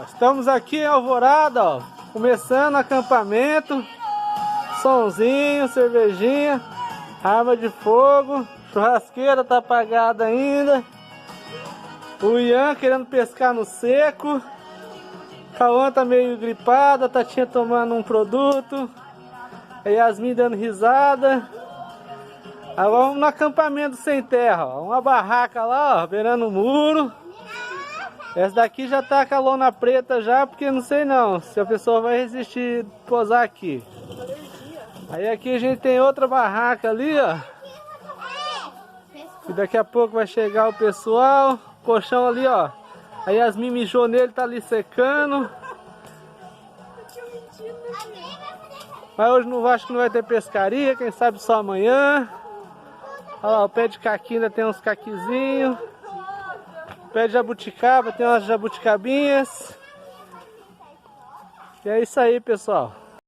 Estamos aqui em Alvorada, ó, começando o acampamento. Sonzinho, cervejinha, arma de fogo, churrasqueira tá apagada ainda. O Ian querendo pescar no seco. Cauã tá meio gripada, a Tatinha tomando um produto. A Yasmin dando risada. Agora vamos no acampamento sem terra, ó. Uma barraca lá, ó, beirando o muro. Essa daqui já tá com a lona preta já, porque não sei não se a pessoa vai resistir posar aqui. Aí aqui a gente tem outra barraca ali, ó. E daqui a pouco vai chegar o pessoal. Colchão ali, ó. A Yasmin mijou nele, tá ali secando. Mas hoje não acho que não vai ter pescaria, quem sabe só amanhã. Olha lá, o pé de caqui ainda tem uns caquizinhos. Pé de jabuticaba, tem umas jabuticabinhas. E é isso aí, pessoal.